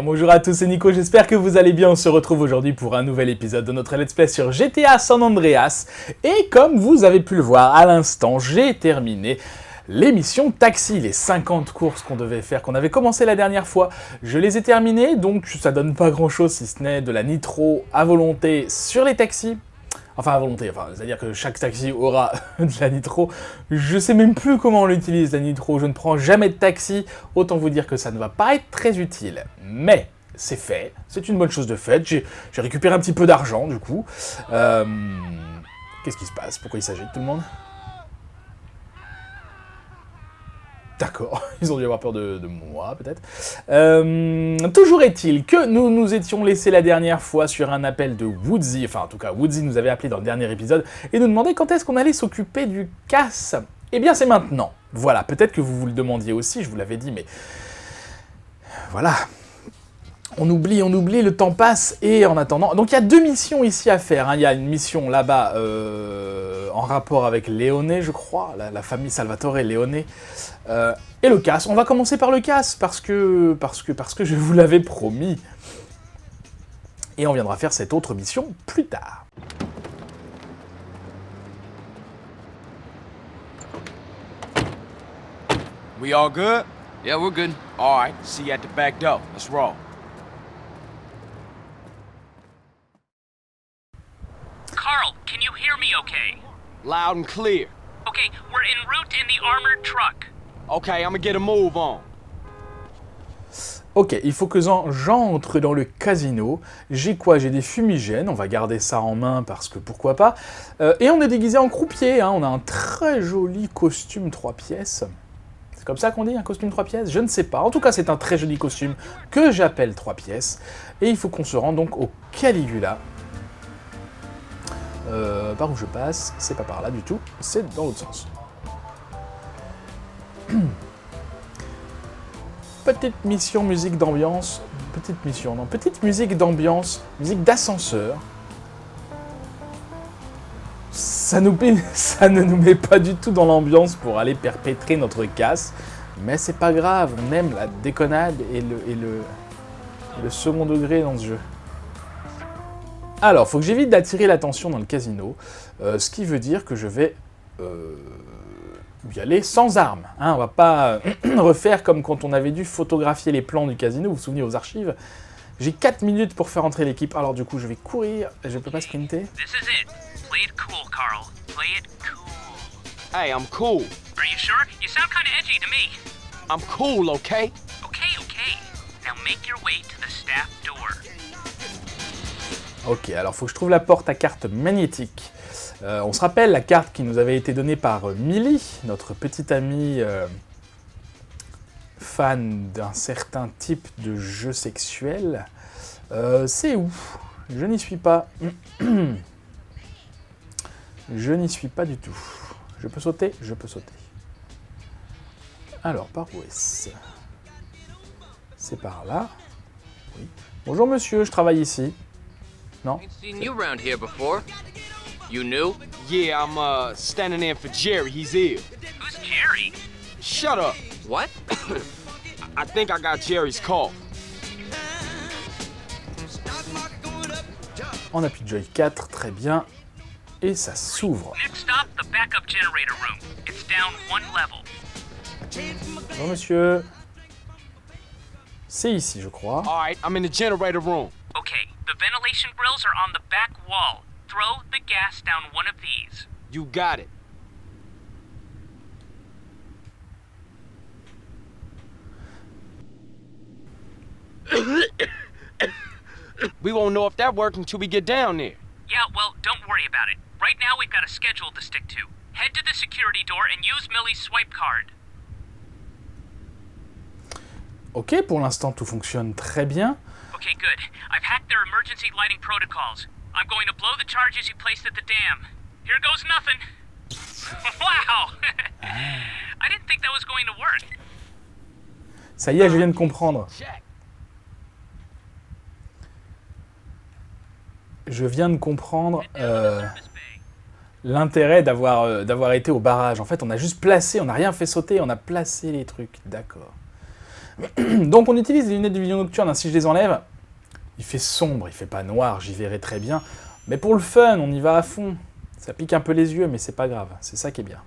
Bonjour à tous, c'est Nico, j'espère que vous allez bien. On se retrouve aujourd'hui pour un nouvel épisode de notre Let's Play sur GTA San Andreas. Et comme vous avez pu le voir à l'instant, j'ai terminé l'émission Taxi, les 50 courses qu'on devait faire, qu'on avait commencé la dernière fois. Je les ai terminées, donc ça donne pas grand chose si ce n'est de la nitro à volonté sur les taxis. Enfin, à volonté, c'est-à-dire que chaque taxi aura de la nitro. Je sais même plus comment on l'utilise, la nitro. Je ne prends jamais de taxi. Autant vous dire que ça ne va pas être très utile. Mais c'est fait. C'est une bonne chose de faite. J'ai récupéré un petit peu d'argent, du coup. Qu'est-ce qui se passe? Pourquoi il s'agite, tout le monde? D'accord, ils ont dû avoir peur de moi, peut-être. Toujours est-il que nous nous étions laissés la dernière fois sur un appel de Woodsy, enfin en tout cas Woodsy nous avait appelé dans le dernier épisode, et nous demandait quand est-ce qu'on allait s'occuper du casse. Eh bien c'est maintenant. Voilà, peut-être que vous vous le demandiez aussi, je vous l'avais dit, mais... Voilà. On oublie, le temps passe, et en attendant... Donc il y a deux missions ici à faire, hein. Il y a une mission là-bas en rapport avec Leone, je crois, la famille Salvatore Leone, et le casse. On va commencer par le casse, parce que je vous l'avais promis. Et on viendra faire cette autre mission plus tard. We all good? Yeah, we're good. All right, see you at the back door. Let's roll. Carl, can you hear me okay? Loud and clear. Okay, we're en route in the armored truck. Okay, I'm gonna get a move on. Ok, il faut que j'entre dans le casino. J'ai quoi? J'ai des fumigènes, on va garder ça en main parce que pourquoi pas. Et on est déguisé en croupier, hein. On a un très joli costume 3 pièces. C'est comme ça qu'on dit, un costume 3 pièces? Je ne sais pas. En tout cas, c'est un très joli costume que j'appelle 3 pièces. Et il faut qu'on se rende donc au Caligula. Par où je passe, c'est pas par là du tout, c'est dans l'autre sens. Petite mission musique d'ambiance, petite musique d'ambiance, musique d'ascenseur. Ça ne nous met pas du tout dans l'ambiance pour aller perpétrer notre casse, mais c'est pas grave, on aime la déconnade et le second degré dans ce jeu. Alors, faut que j'évite d'attirer l'attention dans le casino, ce qui veut dire que je vais y aller sans armes. Hein, on va pas refaire comme quand on avait dû photographier les plans du casino, vous vous souvenez aux archives. J'ai 4 minutes pour faire entrer l'équipe, alors du coup je vais courir, je peux pas sprinter. This is it. Play it cool, Carl. Play it cool. Hey, I'm cool. Are you sure? You sound kind of edgy to me. I'm cool, okay? Okay. Now make your way to the staff door. Ok, alors faut que je trouve la porte à carte magnétique. On se rappelle la carte qui nous avait été donnée par Millie, notre petite amie fan d'un certain type de jeu sexuel. C'est où? Je n'y suis pas. Je n'y suis pas du tout. Je peux sauter? Je peux sauter. Alors, par où est-ce? C'est par là. Oui. Bonjour monsieur, je travaille ici. Non? Ain't seen you around here before. You new? Yeah, I'm standing in for Jerry. He's ill. Who's Jerry? Shut up. What? I think I got Jerry's call. On appuie Joy 4, très bien. Et ça s'ouvre. Next stop, the backup generator room. It's down 1 level. Bonjour monsieur. C'est ici, je crois. All right, I'm in the generator room. Okay, the ventilation grills are on the back wall. Throw the gas down one of these. You got it. We won't know if that worked until we get down there. Yeah, well, don't worry about it. Right now we've got a schedule to stick to. Head to the security door and use Millie's swipe card. Ok, pour l'instant tout fonctionne très bien. Okay, good. I've hacked their emergency lighting protocols. I'm going to blow the charges you placed at the dam. Here goes nothing. Wow! I didn't think that was going to work. Ça y est, je viens de comprendre. Je viens de comprendre l'intérêt d'avoir été au barrage. En fait, on a juste placé, on n'a rien fait sauter, on a placé les trucs. D'accord. Donc on utilise les lunettes de vision nocturne. Hein. Si je les enlève, il fait sombre, il fait pas noir, j'y verrai très bien. Mais pour le fun, on y va à fond. Ça pique un peu les yeux, mais c'est pas grave. C'est ça qui est bien.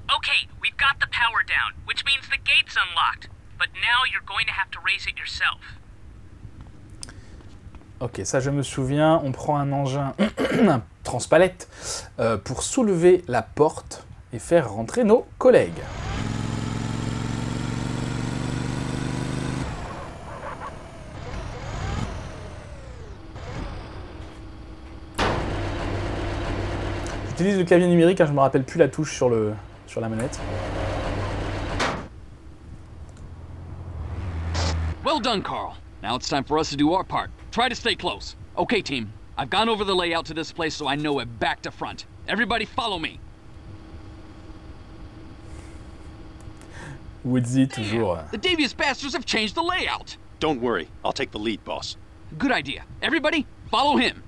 Okay, we've got the power down, which means the gate's unlocked. But now you're going to have to raise it yourself. Ok, ça je me souviens. On prend un engin, un transpalette, pour soulever la porte et faire rentrer nos collègues. J'utilise le clavier numérique, hein, je me rappelle plus la touche sur la manette. Well done, Carl. Now it's time for us to do our part. Try to stay close. Okay, team. I've gone over the layout to this place so I know it back to front. Everybody follow me. Woodsy, toujours. The devious bastards have changed the layout. Don't worry, I'll take the lead, boss. Good idea. Everybody, follow him.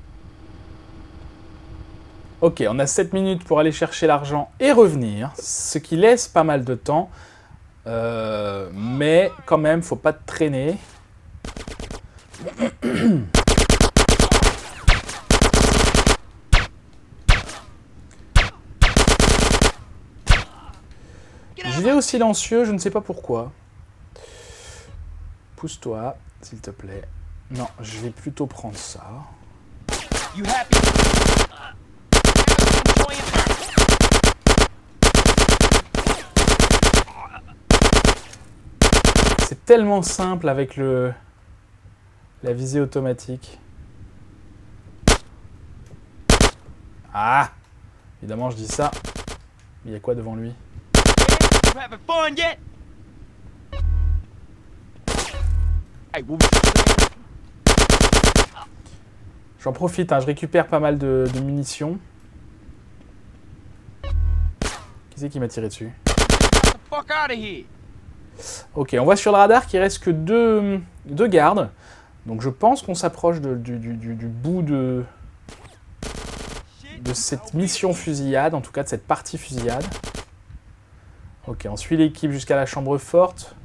Ok, on a 7 minutes pour aller chercher l'argent et revenir, ce qui laisse pas mal de temps. Mais quand même, faut pas traîner. J'y vais au silencieux, je ne sais pas pourquoi. Pousse-toi, s'il te plaît. Non, je vais plutôt prendre ça. You happy? C'est tellement simple avec la visée automatique. Ah! Évidemment, je dis ça. Mais il y a quoi devant lui? You having fun yet? Hey, what was you saying? J'en profite, hein, je récupère pas mal de munitions. Qui c'est qui m'a tiré dessus? Get the fuck out of here. Ok, on voit sur le radar qu'il reste que deux gardes. Donc je pense qu'on s'approche du bout de cette mission fusillade, en tout cas de cette partie fusillade. Ok, on suit l'équipe jusqu'à la chambre forte.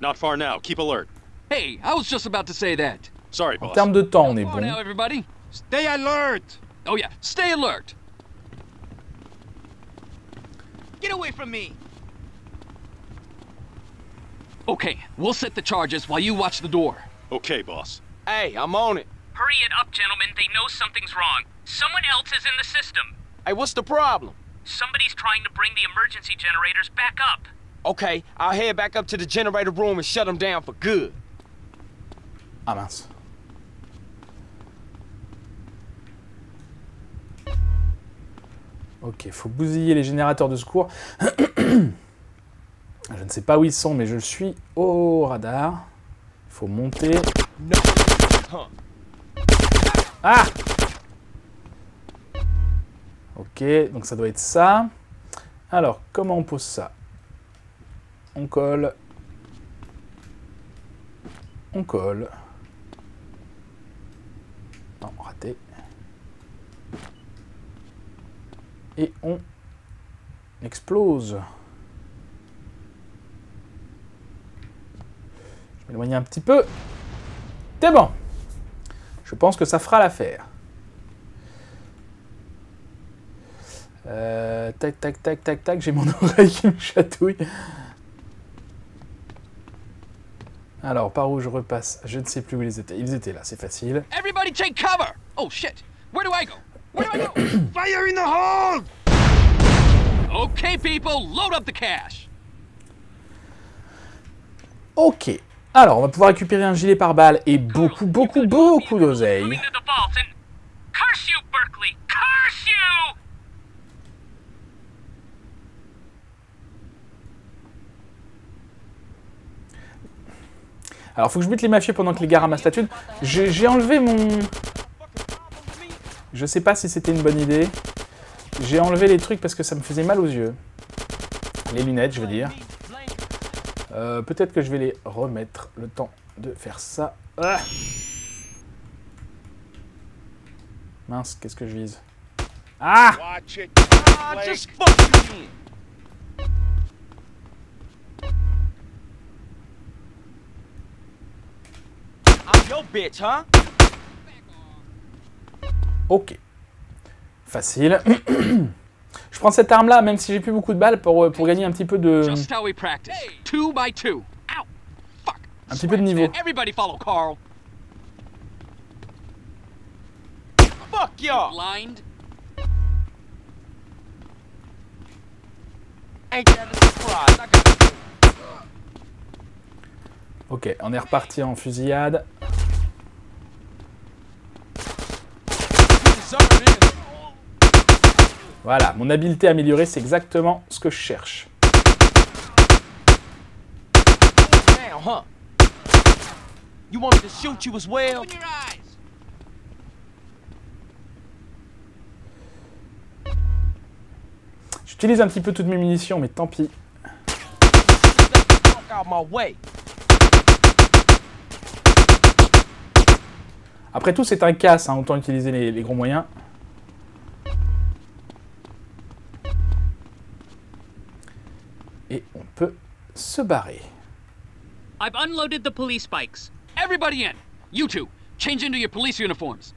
Not far now, keep alert. Hey, I was just about to say that. Sorry, En boss. termes de temps, on est Come on bon. now, everybody. Stay alert! Oh yeah, stay alert. Get away from me. Okay, we'll set the charges while you watch the door. Okay, boss. Hey, I'm on it. Hurry it up, gentlemen. They know something's wrong. Someone else is in the system. Hey, what's the problem? Somebody's trying to bring the emergency generators back up. Okay, I'll head back up to the generator room and shut them down for good. Ah mince. Ok, faut bousiller les générateurs de secours. Je ne sais pas où ils sont, mais je suis au radar. Il faut monter. No. Huh. Ah! Ok, donc ça doit être ça. Alors, comment on pose ça? On colle. On colle. Non, raté. Et on explose. Je vais m'éloigner un petit peu. C'est bon. Je pense que ça fera l'affaire. Tac, tac, tac, tac, tac. J'ai mon oreille qui me chatouille. Alors, par où je repasse? Je ne sais plus où ils étaient. Ils étaient là, c'est facile. Everybody take cover. Oh shit. Where do I go? Where do I go? Fire in the hole! Okay, people, load up the cash. Ok. Alors, on va pouvoir récupérer un gilet pare-balles et beaucoup d'oseille. Moving to the vault and curse you, Berkeley! Curse you! Alors, faut que je bute les mafieux pendant que les gars ramassent la thune. J'ai enlevé mon... Je sais pas si c'était une bonne idée. J'ai enlevé les trucs parce que ça me faisait mal aux yeux. Les lunettes, je veux dire. Peut-être que je vais les remettre le temps de faire ça. Ah. Mince, qu'est-ce que je vise? Ah! Watch it. Ah, just fuck you in. I'm your bitch, huh? Ok. Facile. Je prends cette arme-là, même si j'ai plus beaucoup de balles, pour gagner un petit peu de... Just how we practice. 2 by 2. Ow! Fuck. Un petit peu de niveau. Everybody follow Carl. Fuck y'all. Blind. Ain't that a surprise? I got Ok, on est reparti en fusillade. Voilà, mon habileté améliorée, c'est exactement ce que je cherche. now, huh? You want me to shoot you as well? J'utilise un petit peu toutes mes munitions, mais tant pis. Fuck out my way. Après tout, c'est un casse, hein, autant utiliser les gros moyens. Et on peut se barrer. I've unloaded the police bikes. Everybody in. You two, change into your police uniforms.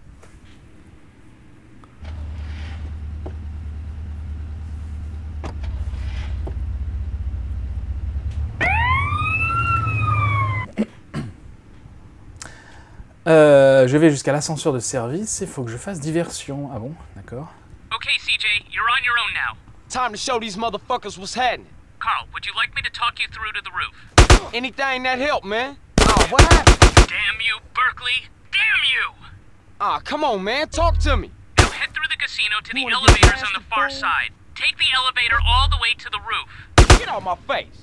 Je vais jusqu'à l'ascenseur de service, il faut que je fasse diversion. Ah bon, d'accord. Okay, CJ, you're on your own now. Time to show these motherfuckers what's happening. Carl, would you like me to talk you through to the roof? Anything that help, man. Oh, what happened? Damn you, Berkeley! Damn you! Ah, come on, man. Talk to me. Now head through the casino to the You wanna get elevators on the blasted, far fool? side. Take the elevator all the way to the roof. Get out my face.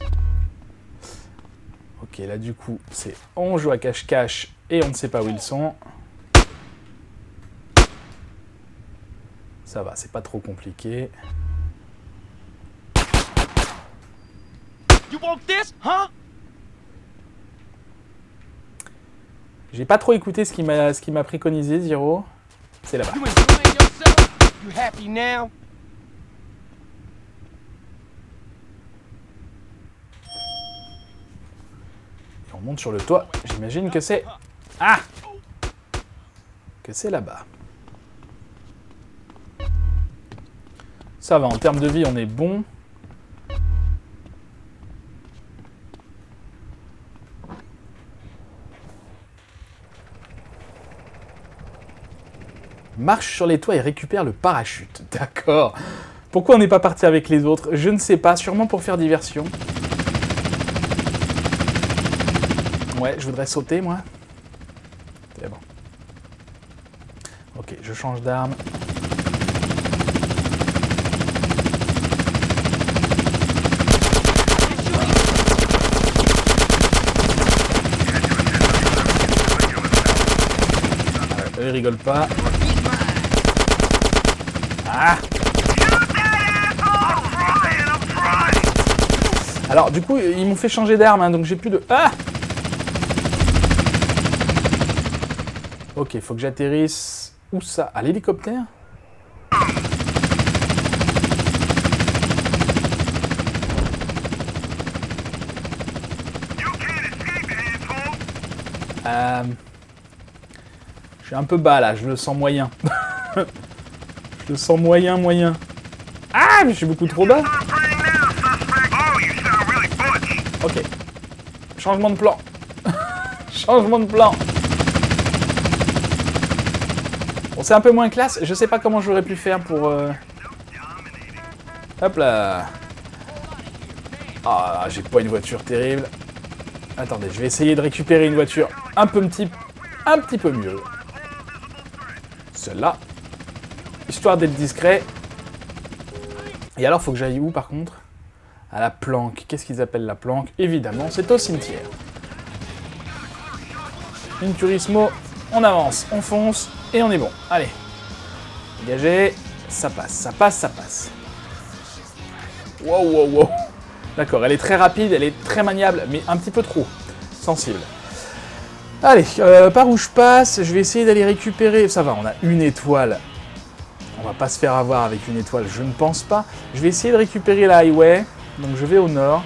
Ok, là du coup, c'est on joue à cache-cache et on ne sait pas où ils sont. Ça va, c'est pas trop compliqué. You want this, huh? J'ai pas trop écouté ce qu'il m'a préconisé, Zero. C'est là-bas. You enjoying yourself? You happy now? Et on monte sur le toit. J'imagine que c'est... Ah! Que c'est là-bas. Ça va, en termes de vie, on est bon. Marche sur les toits et récupère le parachute. D'accord. Pourquoi on n'est pas parti avec les autres? Je ne sais pas, sûrement pour faire diversion. Ouais, je voudrais sauter, moi. C'est bon. Ok, je change d'arme. Eux, ils rigolent pas. Ah! Alors, du coup, ils m'ont fait changer d'arme, hein, donc j'ai plus de... Ah! Ok, faut que j'atterrisse... Où ça? À l'hélicoptère? Je suis un peu bas, là. Je le sens moyen. Je le sens moyen. Ah, mais je suis beaucoup trop bas. Ok. Changement de plan. Changement de plan. Bon, c'est un peu moins classe. Je sais pas comment j'aurais pu faire pour... Hop là. Ah, j'ai pas une voiture terrible. Attendez, je vais essayer de récupérer une voiture un petit peu mieux. Celle-là. Histoire d'être discret. Et alors, faut que j'aille où, par contre? À la planque. Qu'est-ce qu'ils appellent la planque? Évidemment, c'est au cimetière. Une Turismo, on avance, on fonce, et on est bon. Allez. Dégagez. Ça passe. Wow. D'accord, elle est très rapide, elle est très maniable, mais un petit peu trop sensible. Allez, par où je passe, je vais essayer d'aller récupérer... Ça va, on a une étoile. On va pas se faire avoir avec une étoile, je ne pense pas. Je vais essayer de récupérer la highway. Donc je vais au nord.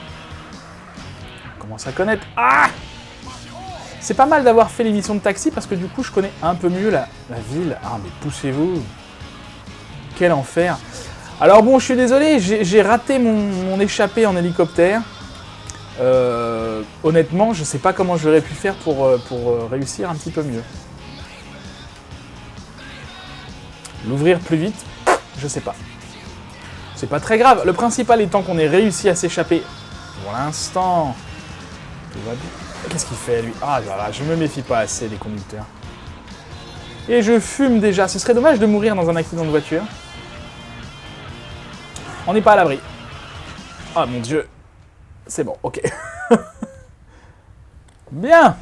On commence à connaître. Ah! C'est pas mal d'avoir fait l'émission de taxi parce que du coup je connais un peu mieux la ville. Ah mais poussez-vous. Quel enfer. Alors bon, je suis désolé, j'ai raté mon échappée en hélicoptère. Honnêtement, je sais pas comment j'aurais pu faire pour réussir un petit peu mieux. L'ouvrir plus vite, je sais pas. C'est pas très grave. Le principal étant qu'on ait réussi à s'échapper pour l'instant. Tout va bien. Qu'est-ce qu'il fait lui? Ah voilà, je me méfie pas assez des conducteurs. Et je fume déjà. Ce serait dommage de mourir dans un accident de voiture. On n'est pas à l'abri. Ah mon dieu. C'est bon, ok. Bien.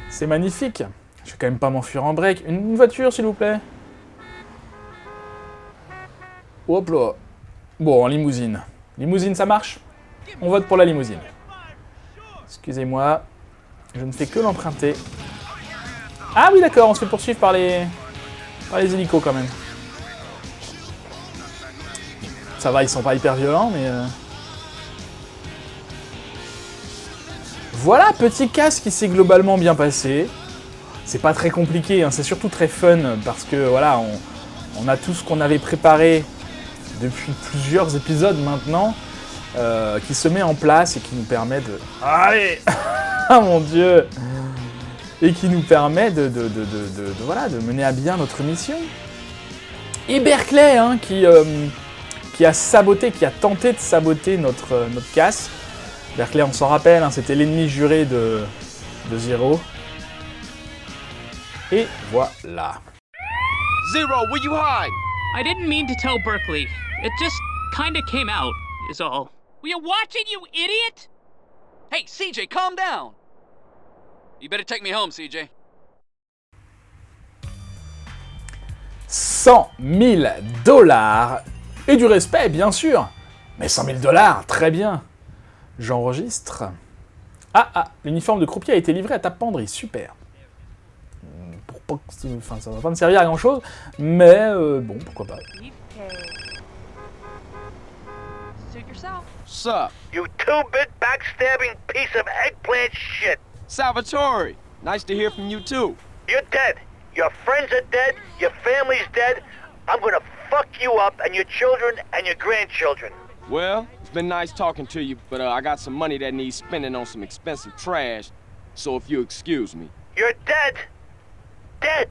C'est magnifique. Je vais quand même pas m'enfuir en break. Une voiture s'il vous plaît. Hop là. Bon, en limousine. Limousine, ça marche? On vote pour la limousine. Excusez-moi. Je ne fais que l'emprunter. Ah oui, d'accord, on se fait poursuivre par les hélicos quand même. Ça va, ils sont pas hyper violents, mais... Voilà, petit casse qui s'est globalement bien passé. C'est pas très compliqué, hein, c'est surtout très fun, parce que voilà, on a tout ce qu'on avait préparé depuis plusieurs épisodes maintenant, qui se met en place et qui nous permet de... Allez. Ah mon dieu. Et qui nous permet de mener à bien notre mission. Et Berkeley, hein, qui a saboté, qui a tenté de saboter notre casse. Berkeley, on s'en rappelle, hein, c'était l'ennemi juré de Zero. Et voilà. Zero, where you hide? I didn't mean to tell Berkeley. It just kinda came out, is all. We are watching, you idiot! Hey, CJ, calm down. You better take me home, CJ. 100 000 $ et du respect, bien sûr. Mais 100 000 $, très bien. J'enregistre. Ah, l'uniforme de croupier a été livré à ta penderie, super. Enfin, ça va pas me servir à grand chose, mais bon, pourquoi pas. Sup? You two-bit backstabbing piece of eggplant shit! Salvatore, nice to hear from you too. You're dead. Your friends are dead. Your family's dead. I'm gonna fuck you up and your children and your grandchildren. Well, it's been nice talking to you, but I got some money that needs spending on some expensive trash, so if you excuse me. You're dead. Dead.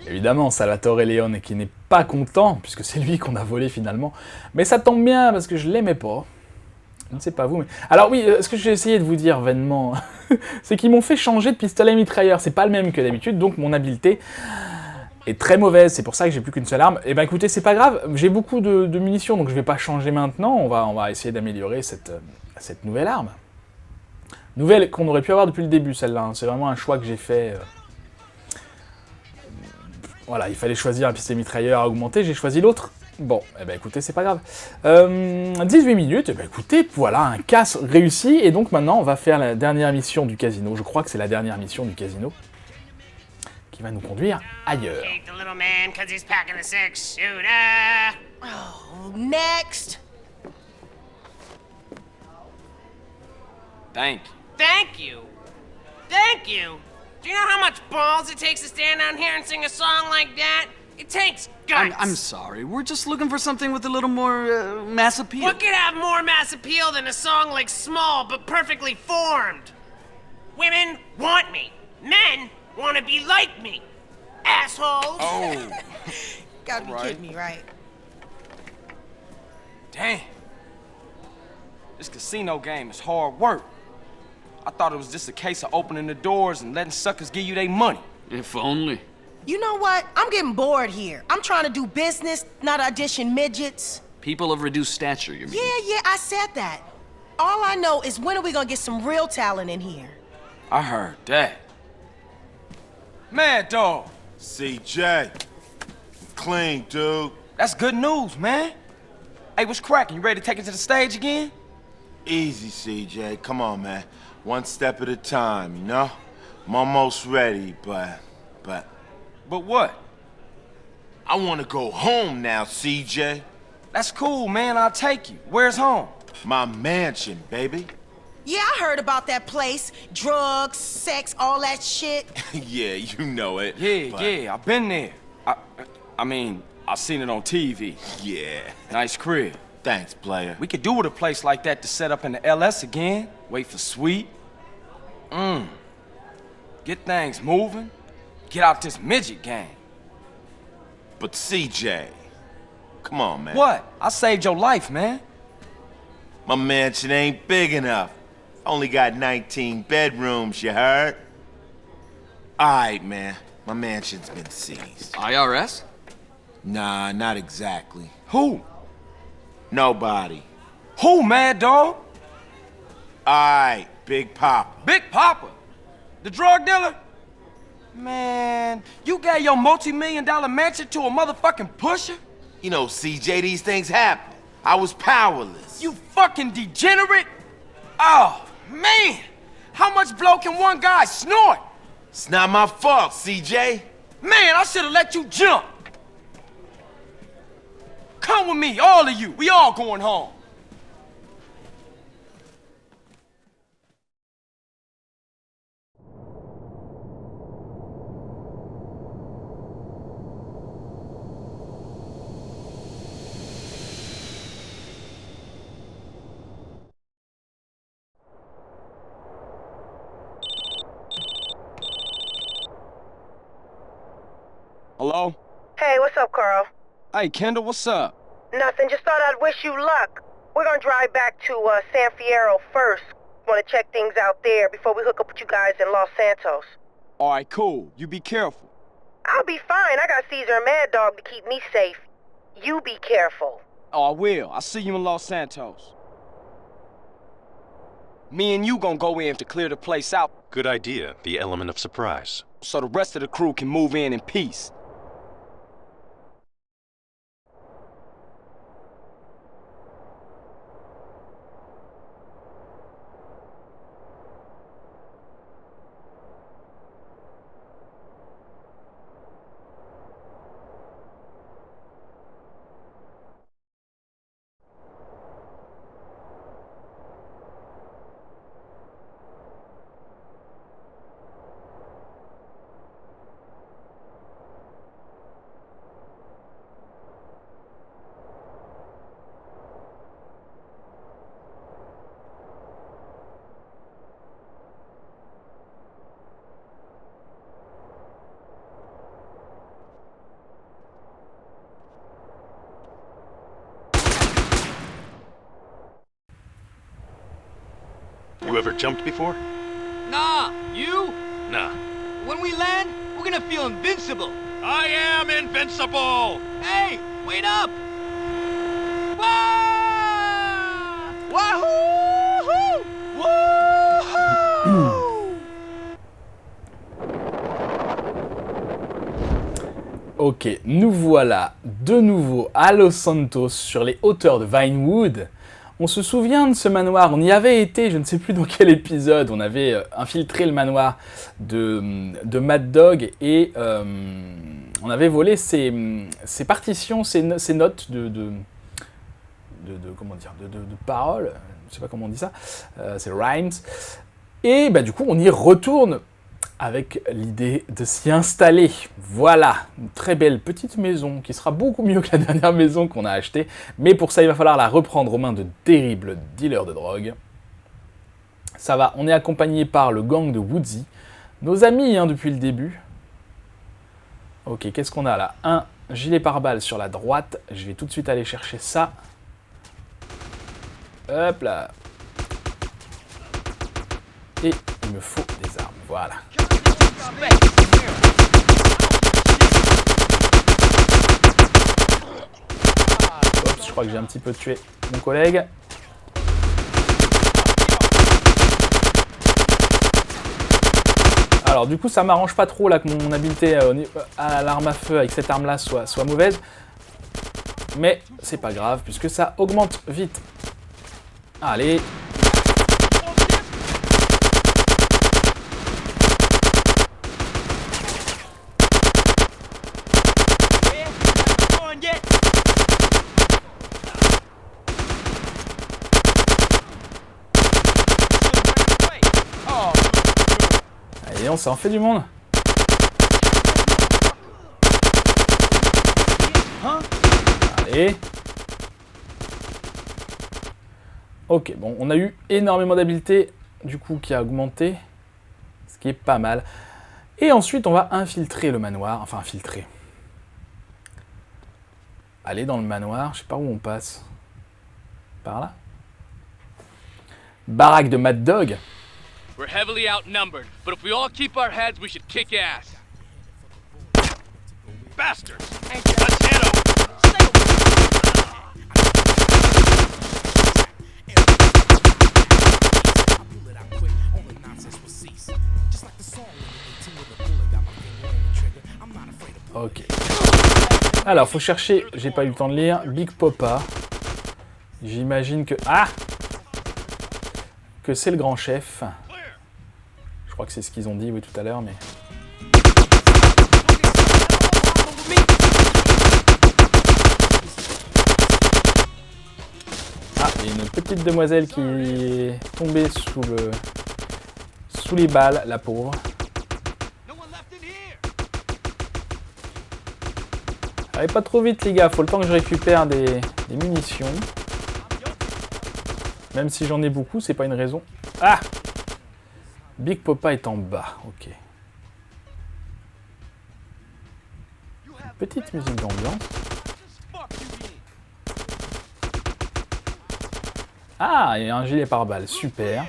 Évidemment, Salvatore Leone qui n'est pas content, puisque c'est lui qu'on a volé finalement. Mais ça tombe bien, parce que je l'aimais pas. Je ne sais pas vous, mais... Alors oui, ce que j'ai essayé de vous dire vainement, c'est qu'ils m'ont fait changer de pistolet mitrailleur. C'est pas le même que d'habitude, donc mon habileté est très mauvaise. C'est pour ça que j'ai plus qu'une seule arme. Et ben écoutez, c'est pas grave, j'ai beaucoup de munitions, donc je vais pas changer maintenant. On va essayer d'améliorer cette nouvelle arme. Nouvelle qu'on aurait pu avoir depuis le début, celle-là. Hein. C'est vraiment un choix que j'ai fait... Voilà, il fallait choisir un pistolet mitrailleur à augmenter, j'ai choisi l'autre. Bon, eh ben écoutez, c'est pas grave. 18 minutes, eh ben écoutez, voilà, un casse réussi, et donc maintenant on va faire la dernière mission du casino. Je crois que c'est la dernière mission du casino qui va nous conduire ailleurs. Take the little man 'cause he's packing a six-shooter. Oh, next. Thank you. Thank you. Thank you. Do you know how much balls it takes to stand down here and sing a song like that? It takes guts. I'm sorry. We're just looking for something with a little more mass appeal. What could have more mass appeal than a song like Small but perfectly formed? Women want me. Men want to be like me. Assholes. Oh. Gotta be Right. kidding me, right? Damn. This casino game is hard work. I thought it was just a case of opening the doors and letting suckers give you their money. If only. You know what? I'm getting bored here. I'm trying to do business, not audition midgets. People of reduced stature, you mean? Yeah, I said that. All I know is when are we gonna get some real talent in here? I heard that. Mad Dog. CJ. Clean, dude. That's good news, man. Hey, what's cracking? You ready to take it to the stage again? Easy, CJ. Come on, man. One step at a time, you know? I'm almost ready, but... But what? I want to go home now, CJ. That's cool, man. I'll take you. Where's home? My mansion, baby. Yeah, I heard about that place. Drugs, sex, all that shit. Yeah, you know it. Yeah, but- yeah, I've been there. I mean, I've seen it on TV. Yeah. Nice crib. Thanks, player. We could do with a place like that to set up in the LS again. Wait for Sweet. Get things moving. Get out this midget game. But CJ, come on, man. What? I saved your life, man. My mansion ain't big enough. Only got 19 bedrooms, you heard? Alright, man. My mansion's been seized. IRS? Nah, not exactly. Who? Nobody. Who, Mad Dog? Alright, Big Papa. Big Papa? The drug dealer? Man, you gave your multi-million-dollar mansion to a motherfucking pusher? You know, CJ, these things happen. I was powerless. You fucking degenerate? Oh, man! How much blow can one guy snort? It's not my fault, CJ. Man, I should've let you jump. Come with me, all of you. We all going home. Hello? Hey, what's up, Carl? Hey, Kendall, what's up? Nothing, just thought I'd wish you luck. We're gonna drive back to San Fierro first. Wanna check things out there before we hook up with you guys in Los Santos. All right, cool. You be careful. I'll be fine. I got Caesar and Mad Dog to keep me safe. You be careful. Oh, I will. I'll see you in Los Santos. Me and you gonna go in to clear the place out Good idea, the element of surprise. so the rest of the crew can move in peace. You ever jumped before? Nah, you? Nah. When we land, we're gonna feel invincible. I am invincible! Hey, wait up! Wah! Wahoo! Woohoo! Ok, nous voilà de nouveau à Los Santos sur les hauteurs de Vinewood. On se souvient de ce manoir, on y avait été, je ne sais plus dans quel épisode, on avait infiltré le manoir de Mad Dog et on avait volé ses partitions, ses notes de comment dire, de paroles, je ne sais pas comment on dit ça, c'est rhymes. Et bah, du coup on y retourne avec l'idée de s'y installer. Voilà, une très belle petite maison qui sera beaucoup mieux que la dernière maison qu'on a achetée. Mais pour ça, il va falloir la reprendre aux mains de terribles dealers de drogue. Ça va, on est accompagné par le gang de Woodsy. Nos amis depuis le début. Ok, qu'est-ce qu'on a là? Un gilet pare-balles sur la droite. Je vais tout de suite aller chercher ça. Hop là. Et il me faut des armes, voilà. Oups, je crois que j'ai un petit peu tué mon collègue. Alors du coup ça m'arrange pas trop là que mon habileté à l'arme à feu avec cette arme là soit mauvaise. Mais c'est pas grave puisque ça augmente vite. Allez. Et on s'en fait du monde. Allez. Ok, bon, on a eu énormément d'habileté, du coup, qui a augmenté. Ce qui est pas mal. Et ensuite, on va infiltrer le manoir. Enfin, infiltrer. Aller dans le manoir. Je sais pas où on passe. Par là. Baraque de Mad Dog. We're heavily outnumbered, but if we all keep our heads, we should kick ass. Bastards! Let's head over. Ok. Alors, faut chercher, j'ai pas eu le temps de lire, Big Poppa. J'imagine que... Ah! Que c'est le grand chef. Je crois que c'est ce qu'ils ont dit, oui, tout à l'heure, mais... Ah, il y a une petite demoiselle qui est tombée sous les balles, la pauvre. Allez, pas trop vite, les gars. Faut le temps que je récupère des munitions. Même si j'en ai beaucoup, c'est pas une raison. Ah! Big Poppa est en bas. Ok. Petite musique d'ambiance. Ah, il y a un gilet pare-balles. Super.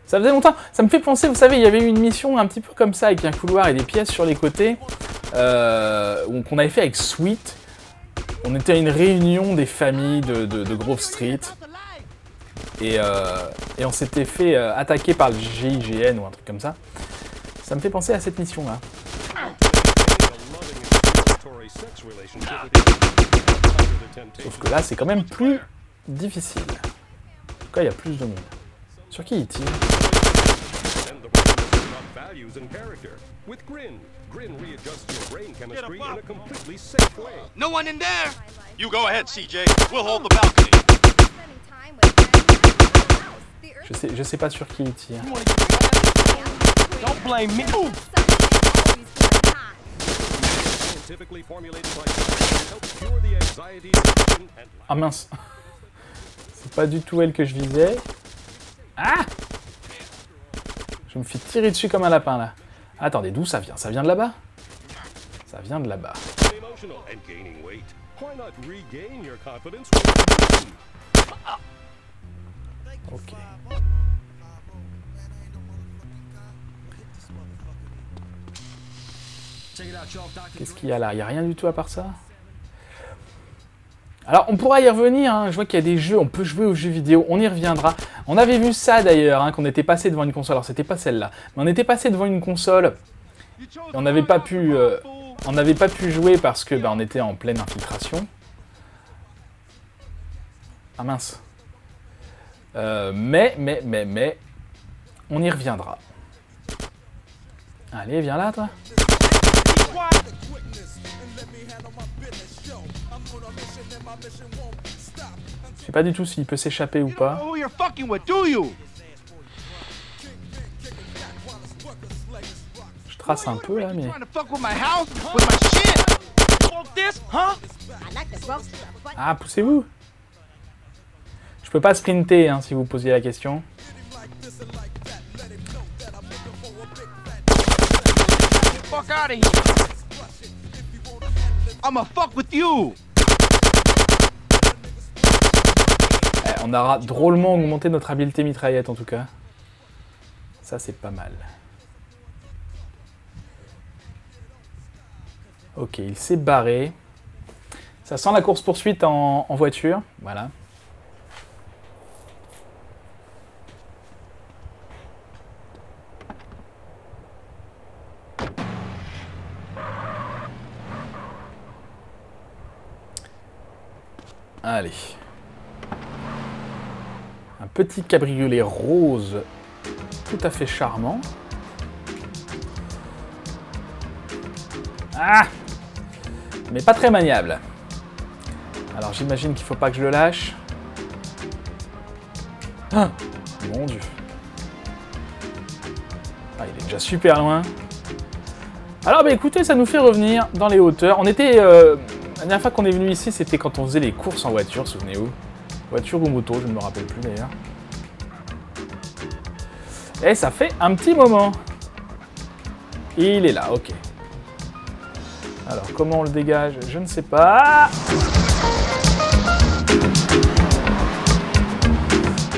Ça faisait longtemps. Ça me fait penser, vous savez, il y avait eu une mission un petit peu comme ça, avec un couloir et des pièces sur les côtés. Qu'on avait fait avec Sweet. On était à une réunion des familles de Grove Street. Et on s'était fait attaquer par le GIGN ou un truc comme ça. Ça me fait penser à cette mission-là. Sauf que là, c'est quand même plus difficile. En tout cas, il y a plus de monde. Sur qui il tire? No one in there! You go ahead, CJ. We'll hold the balcony. Je sais pas sur qui il tire. Don't blame me. Ah mince. C'est pas du tout elle que je visais. Ah! Je me fais tirer dessus comme un lapin là. Attendez, d'où ça vient? Ça vient de là-bas? Ça vient de là-bas. Ok. Qu'est-ce qu'il y a là? Il n'y a rien du tout à part ça? Alors, on pourra y revenir, hein. Je vois qu'il y a des jeux, on peut jouer aux jeux vidéo, on y reviendra. On avait vu ça d'ailleurs, hein, qu'on était passé devant une console, alors c'était pas celle-là, mais on était passé devant une console, et on n'avait pas pu jouer parce que on était en pleine infiltration. Ah mince. Mais, on y reviendra. Allez, viens là, toi. Je sais pas du tout s'il peut s'échapper ou pas. Je trace un peu là, mais... Ah, poussez-vous. Je peux pas sprinter, hein, si vous posiez la question. Fuck out of here. I'ma fuck with you. On aura drôlement augmenté notre habileté mitraillette en tout cas. Ça c'est pas mal. Ok, il s'est barré. Ça sent la course-poursuite en voiture. Voilà. Allez. Un petit cabriolet rose tout à fait charmant. Ah! Mais pas très maniable. Alors j'imagine qu'il faut pas que je le lâche. Ah! Mon Dieu. Ah, il est déjà super loin. Alors, bah écoutez, ça nous fait revenir dans les hauteurs. On était... la dernière fois qu'on est venu ici, c'était quand on faisait les courses en voiture, souvenez-vous. Voiture ou moto, je ne me rappelle plus d'ailleurs. Et ça fait un petit moment. Il est là, ok. Alors, comment on le dégage? Je ne sais pas.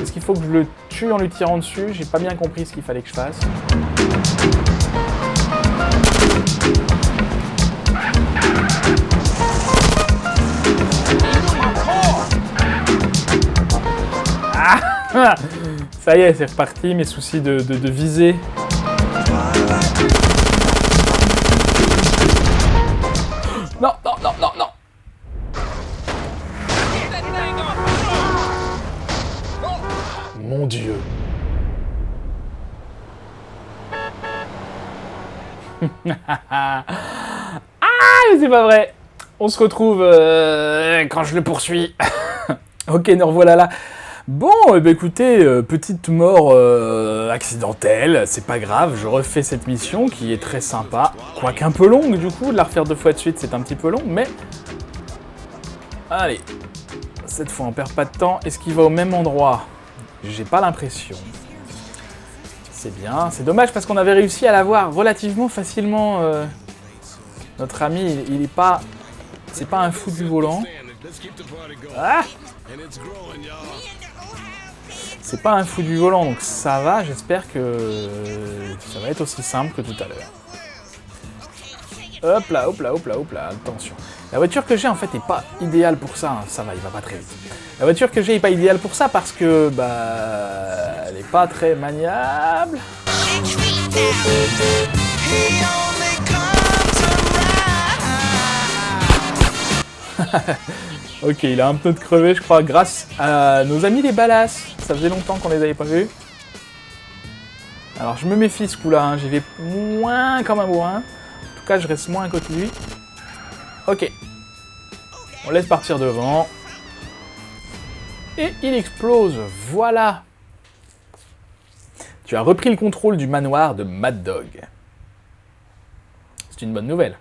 Est-ce qu'il faut que je le tue en lui tirant dessus? J'ai pas bien compris ce qu'il fallait que je fasse. Ah, ça y est, c'est reparti, mes soucis de visée. Non, non, non, non, non. Mon Dieu. Ah, mais c'est pas vrai. On se retrouve quand je le poursuis. Ok, nous revoilà là. Bon, eh ben écoutez, petite mort accidentelle, c'est pas grave, je refais cette mission qui est très sympa, quoique un peu longue du coup, de la refaire 2 fois de suite c'est un petit peu long, mais... Allez, cette fois on perd pas de temps, est-ce qu'il va au même endroit? J'ai pas l'impression. C'est bien, c'est dommage parce qu'on avait réussi à l'avoir relativement facilement. Notre ami, il est pas... C'est pas un fou du volant. Ah! C'est pas un fou du volant, donc ça va, j'espère que ça va être aussi simple que tout à l'heure. Hop là, hop là, hop là, hop là, attention. La voiture que j'ai en fait est pas idéale pour ça, hein. Ça va, il va pas très vite. La voiture que j'ai est pas idéale pour ça parce que, bah, elle est pas très maniable. Ok, il a un pneu de crevé, je crois, grâce à nos amis les balasses. Ça faisait longtemps qu'on les avait pas vus. Alors, je me méfie ce coup-là, hein. J'y vais moins comme un bourrin. En tout cas, je reste moins à côté de lui. Ok. On laisse partir devant. Et il explose, voilà. Tu as repris le contrôle du manoir de Mad Dog. C'est une bonne nouvelle.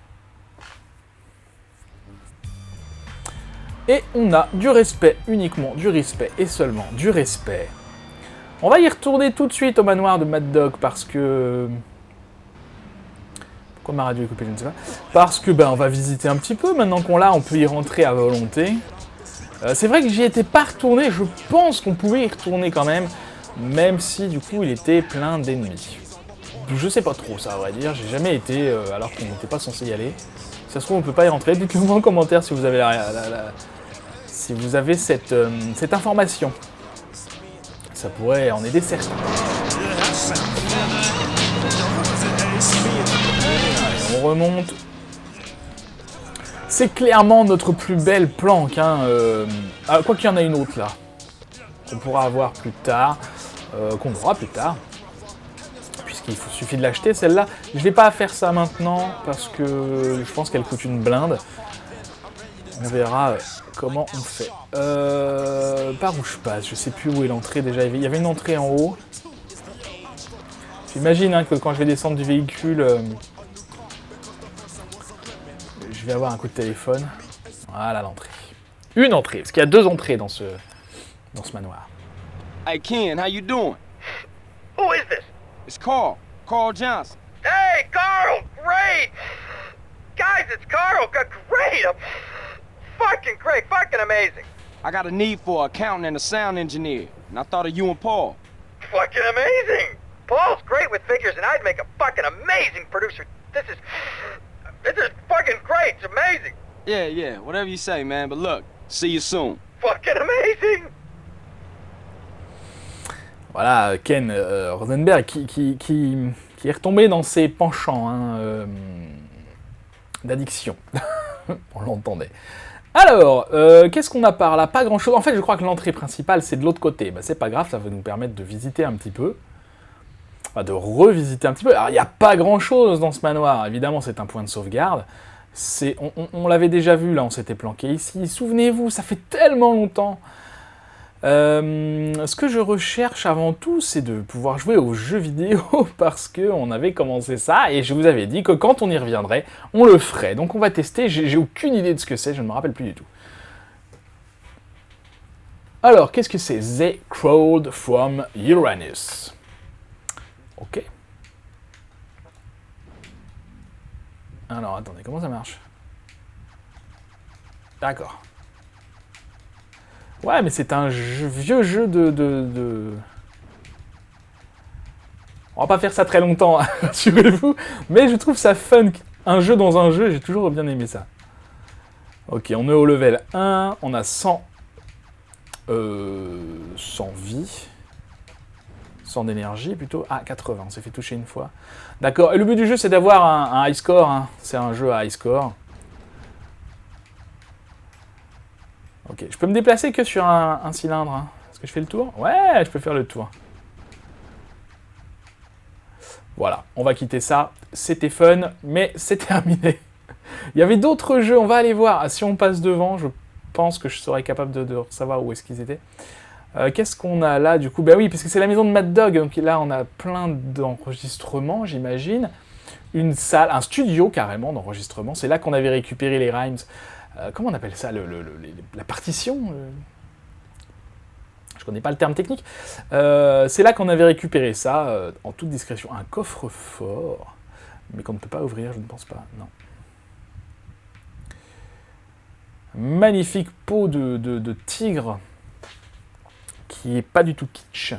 Et on a du respect, uniquement du respect et seulement du respect. On va y retourner tout de suite au manoir de Mad Dog parce que... Pourquoi ma radio est coupée, je ne sais pas. Parce que ben on va visiter un petit peu, maintenant qu'on l'a, on peut y rentrer à volonté. C'est vrai que j'y étais pas retourné, je pense qu'on pouvait y retourner quand même, même si du coup il était plein d'ennemis. Je sais pas trop ça à vrai dire, j'ai jamais été alors qu'on n'était pas censé y aller. Si ça se trouve on peut pas y rentrer, dites-le moi en commentaire si vous avez si vous avez cette information. Ça pourrait en aider certains. Allez, on remonte. C'est clairement notre plus belle planque. Hein, quoi qu'il y en a une autre là. Qu'on pourra avoir plus tard. Qu'on aura plus tard. Puisqu'il suffit de l'acheter celle-là. Je vais pas faire ça maintenant parce que je pense qu'elle coûte une blinde. On verra comment on fait. Par où je passe? Je sais plus où est l'entrée déjà. Il y avait une entrée en haut. J'imagine hein, que quand je vais descendre du véhicule, je vais avoir un coup de téléphone. Voilà l'entrée. Une entrée, parce qu'il y a 2 entrées dans ce manoir. Hey Ken, how you doing? Who is this? It's Carl. Carl Johnson. Hey, Carl! Great! Guys, it's Carl! Great! Fucking great! Fucking amazing! I got a need for an accountant and a sound engineer, and I thought of you and Paul. Fucking amazing! Paul's great with figures, and I'd make a fucking amazing producer. This is fucking great! It's amazing! Yeah, whatever you say, man, but look, see you soon. Fucking amazing! Voilà, Ken Rosenberg qui est retombé dans ses penchants hein, d'addiction. On l'entendait. Alors, qu'est-ce qu'on a par là? Pas grand-chose. En fait, je crois que l'entrée principale, c'est de l'autre côté. Bah, c'est pas grave, ça va nous permettre de visiter un petit peu. Enfin, de revisiter un petit peu. Alors, il n'y a pas grand-chose dans ce manoir. Évidemment, c'est un point de sauvegarde. On l'avait déjà vu, là, on s'était planqué ici. Souvenez-vous, ça fait tellement longtemps. Ce que je recherche avant tout, c'est de pouvoir jouer aux jeux vidéo parce qu'on avait commencé ça et je vous avais dit que quand on y reviendrait, on le ferait. Donc on va tester, j'ai aucune idée de ce que c'est, je ne me rappelle plus du tout. Alors, qu'est-ce que c'est? They crawled from Uranus. Ok. Alors, attendez, comment ça marche? D'accord. Ouais, mais c'est un vieux jeu de... On va pas faire ça très longtemps, hein, rassurez-vous, mais je trouve ça fun. Un jeu dans un jeu, j'ai toujours bien aimé ça. Ok, on est au level 1, on a 100 vie. 100 d'énergie plutôt. Ah, 80, on s'est fait toucher une fois. D'accord, et le but du jeu, c'est d'avoir un high score. Hein. C'est un jeu à high score. Ok, je peux me déplacer que sur un cylindre. Hein. Est-ce que je fais le tour? Ouais, je peux faire le tour. Voilà, on va quitter ça. C'était fun, mais c'est terminé. Il y avait d'autres jeux, on va aller voir. Si on passe devant, je pense que je serais capable de savoir où est-ce qu'ils étaient. Qu'est-ce qu'on a là, du coup? Ben oui, parce que c'est la maison de Mad Dog. Donc là, on a plein d'enregistrements, j'imagine. Une salle, un studio, carrément, d'enregistrement. C'est là qu'on avait récupéré les rhymes. Comment on appelle ça? La partition Je connais pas le terme technique. C'est là qu'on avait récupéré ça, en toute discrétion. Un coffre-fort, mais qu'on ne peut pas ouvrir, je ne pense pas. Non. Magnifique peau de tigre, qui est pas du tout kitsch.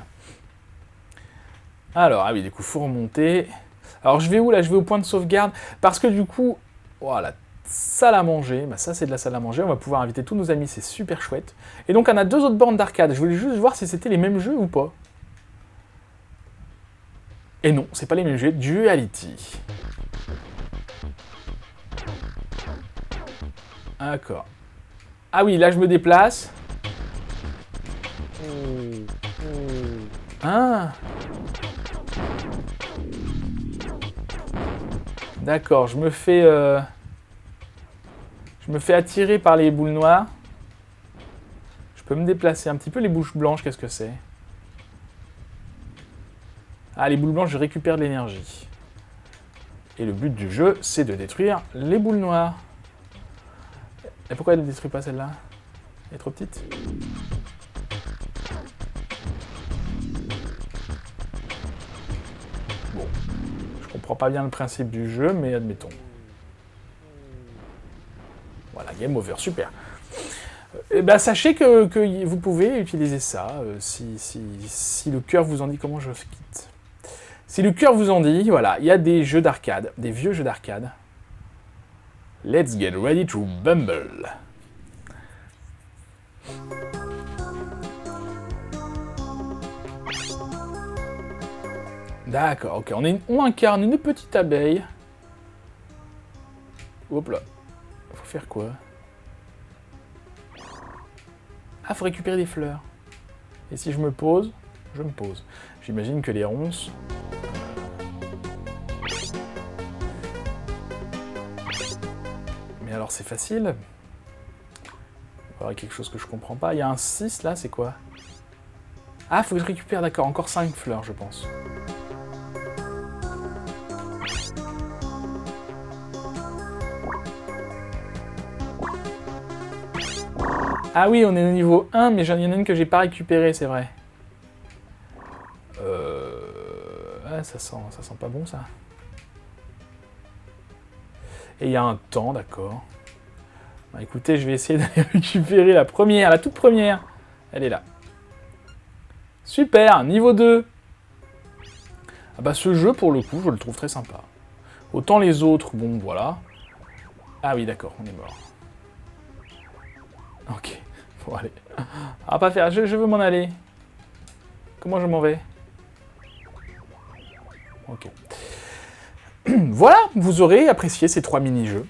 Alors, ah oui, du coup, faut remonter. Alors, je vais où, là? Je vais au point de sauvegarde, parce que du coup, voilà, salle à manger, bah ça c'est de la salle à manger, on va pouvoir inviter tous nos amis, c'est super chouette. Et donc on a 2 autres bornes d'arcade, je voulais juste voir si c'était les mêmes jeux ou pas. Et non, c'est pas les mêmes jeux, Duality. D'accord. Ah oui, là je me déplace. Ah. D'accord, je me fais attirer par les boules noires. Je peux me déplacer un petit peu. Les boules blanches, qu'est-ce que c'est? Ah, les boules blanches, je récupère de l'énergie. Et le but du jeu, c'est de détruire les boules noires. Et pourquoi elle ne détruit pas celle-là? Elle est trop petite. Bon. Je comprends pas bien le principe du jeu, mais admettons. Voilà, game over, super. Et ben, sachez que vous pouvez utiliser ça si le cœur vous en dit. Comment je quitte? Si le cœur vous en dit, voilà, il y a des jeux d'arcade, des vieux jeux d'arcade. Let's get ready to bumble. D'accord, ok, on incarne une petite abeille. Hop là. Faut faire quoi? Ah, faut récupérer des fleurs. Et si je me pose, je me pose. J'imagine que les ronces... Mais alors c'est facile. Il y aurait quelque chose que je comprends pas. Il y a un 6 là, c'est quoi? Ah, faut que je récupère, d'accord, encore 5 fleurs, je pense. Ah oui, on est au niveau 1, mais il y en a une que j'ai pas récupérée, c'est vrai. Ouais, ça sent pas bon, ça. Et il y a un temps, d'accord. Bah, écoutez, je vais essayer d'aller récupérer la première, la toute première. Elle est là. Super, niveau 2. Ah bah ce jeu, pour le coup, je le trouve très sympa. Autant les autres, bon, voilà. Ah oui, d'accord, on est mort. Ok, bon allez. Ah, pas faire, je veux m'en aller. Comment je m'en vais? Ok. Voilà, vous aurez apprécié ces 3 mini-jeux.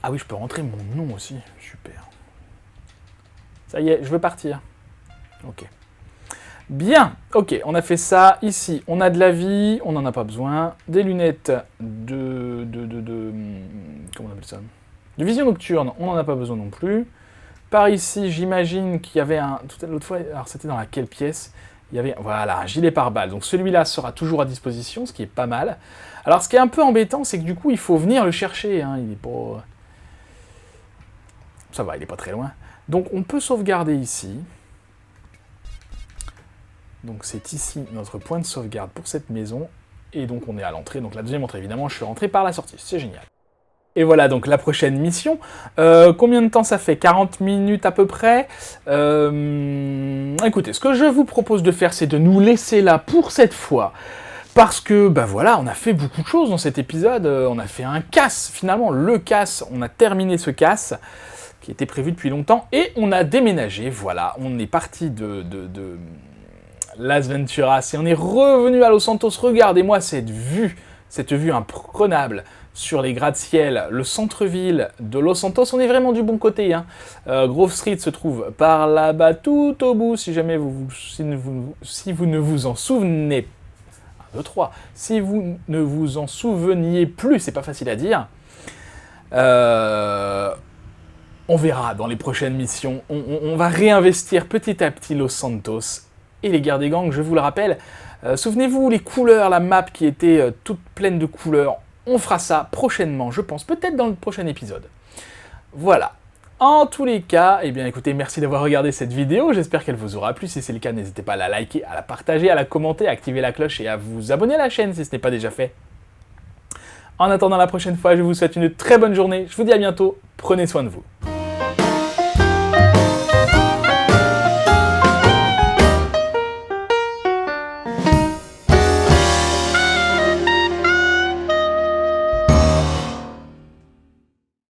Ah oui, je peux rentrer mon nom aussi, super. Ça y est, je veux partir. Ok. Bien, ok, on a fait ça. Ici, on a de la vie, on n'en a pas besoin. Des lunettes comment on appelle ça? De vision nocturne, on n'en a pas besoin non plus. part ici, j'imagine qu'il y avait un... L'autre fois, alors c'était dans laquelle pièce? Il y avait, voilà, un gilet pare-balles. Donc celui-là sera toujours à disposition, ce qui est pas mal. Alors ce qui est un peu embêtant, c'est que du coup, il faut venir le chercher. Hein. Il est pas... Ça va, il est pas très loin. Donc on peut sauvegarder ici. Donc c'est ici notre point de sauvegarde pour cette maison. Et donc on est à l'entrée. Donc la deuxième entrée, évidemment, je suis rentré par la sortie. C'est génial. Et voilà donc la prochaine mission. Combien de temps ça fait? 40 minutes à peu près. Écoutez, ce que je vous propose de faire, c'est de nous laisser là pour cette fois. Parce que, bah voilà, on a fait beaucoup de choses dans cet épisode. On a fait un casse, finalement, le casse. On a terminé ce casse, qui était prévu depuis longtemps. Et on a déménagé, voilà. On est parti de Las Venturas et on est revenu à Los Santos. Regardez-moi cette vue imprenable sur les gratte-ciel, le centre-ville de Los Santos. On est vraiment du bon côté. Hein. Grove Street se trouve par là-bas tout au bout, si jamais si vous ne vous en souvenez. 1, 2, 3. Si vous ne vous en souveniez plus, c'est pas facile à dire. On verra dans les prochaines missions. On va réinvestir petit à petit Los Santos et les guerres des gangs, je vous le rappelle. Souvenez-vous, les couleurs, la map qui était toute pleine de couleurs. On fera ça prochainement, je pense, peut-être dans le prochain épisode. Voilà. En tous les cas, eh bien écoutez, merci d'avoir regardé cette vidéo, j'espère qu'elle vous aura plu. Si c'est le cas, n'hésitez pas à la liker, à la partager, à la commenter, à activer la cloche et à vous abonner à la chaîne si ce n'est pas déjà fait. En attendant la prochaine fois, je vous souhaite une très bonne journée, je vous dis à bientôt, prenez soin de vous.